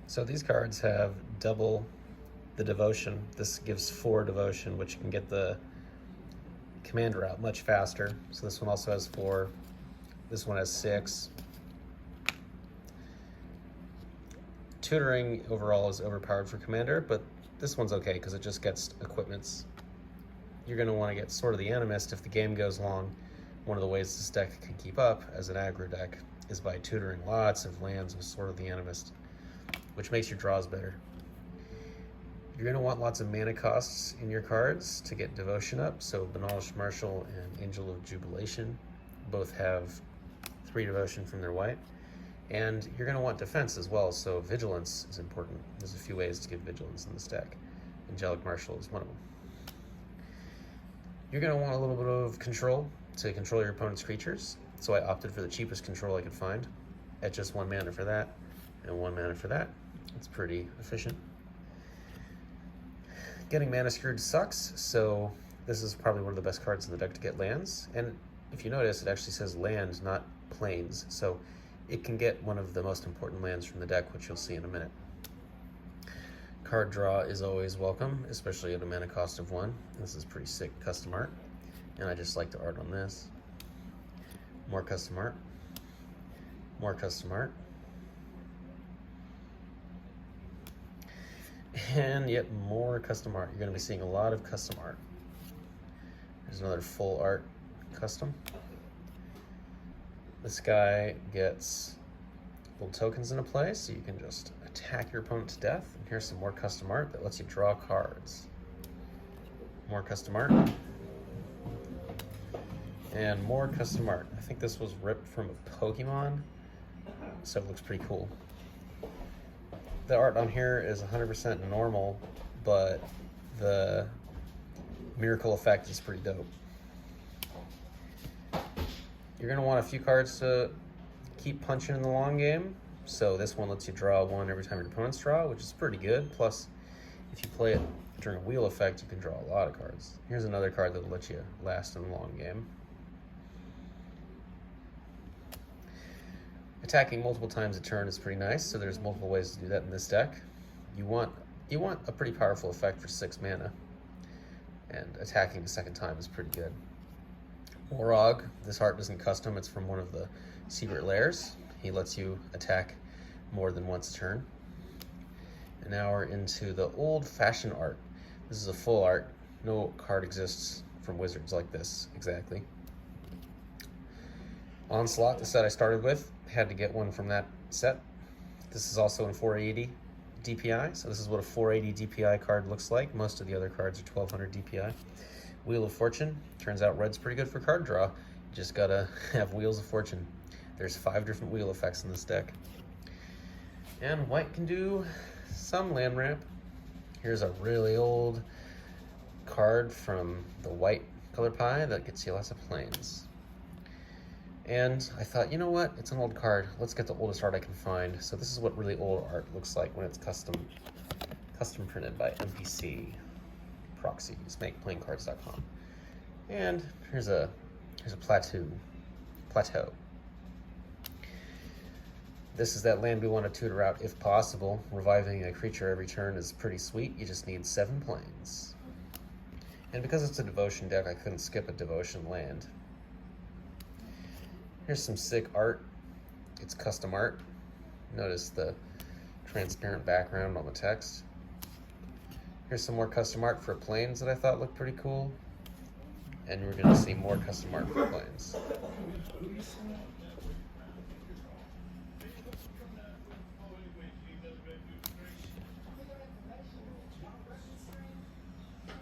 So these cards have double the devotion. This gives 4 devotion, which can get the commander out much faster. So this one also has 4. This one has 6. Tutoring overall is overpowered for commander, but this one's okay because it just gets equipments. You're going to want to get Sword of the Animist if the game goes long. One of the ways this deck can keep up as an aggro deck is by tutoring lots of lands with Sword of the Animist, which makes your draws better. You're going to want lots of mana costs in your cards to get devotion up, so Banished Marshal and Angel of Jubilation both have 3 devotion from their white. And you're going to want defense as well, so vigilance is important. There's a few ways to get vigilance in this deck. Angelic Marshal is one of them. You're going to want a little bit of control to control your opponent's creatures, so I opted for the cheapest control I could find at just 1 mana for that and 1 mana for that. It's pretty efficient. Getting mana screwed sucks, so this is probably one of the best cards in the deck to get lands. And if you notice, it actually says land, not plains, so it can get one of the most important lands from the deck, which you'll see in a minute. Card draw is always welcome, especially at a mana cost of 1. This is pretty sick custom art, and I just like the art on this. More custom art. More custom art. And yet more custom art. You're going to be seeing a lot of custom art. There's another full art custom. This guy gets little tokens into play, so you can just attack your opponent to death. And here's some more custom art that lets you draw cards. More custom art. And more custom art. I think this was ripped from a Pokemon, so it looks pretty cool. The art on here is 100% normal, but the miracle effect is pretty dope. You're going to want a few cards to keep punching in the long game. So this one lets you draw 1 every time your opponents draw, which is pretty good. Plus, if you play it during a wheel effect, you can draw a lot of cards. Here's another card that will let you last in the long game. Attacking multiple times a turn is pretty nice, so there's multiple ways to do that in this deck. You want a pretty powerful effect for 6 mana, and attacking the second time is pretty good. Morog, this art isn't custom, it's from one of the secret lairs. He lets you attack more than once a turn. And now we're into the old-fashioned art. This is a full art. No card exists from Wizards like this, exactly. Onslaught, the set I started with, had to get one from that set. This is also in 480 DPI, so this is what a 480 DPI card looks like. Most of the other cards are 1200 DPI. Wheel of Fortune, turns out red's pretty good for card draw. You just gotta have Wheels of Fortune. There's 5 different wheel effects in this deck. And white can do some land ramp. Here's a really old card from the white color pie that gets you lots of planes. And I thought, you know what? It's an old card. Let's get the oldest art I can find. So this is what really old art looks like when it's custom printed by MPC. Proxies, make playingcards.com. And here's a plateau. This is that land we want to tutor out if possible. Reviving a creature every turn is pretty sweet. You just need 7 planes. And because it's a devotion deck, I couldn't skip a devotion land. Here's some sick art. It's custom art. Notice the transparent background on the text. Here's some more custom art for planes that I thought looked pretty cool. And we're going to see more custom art for planes.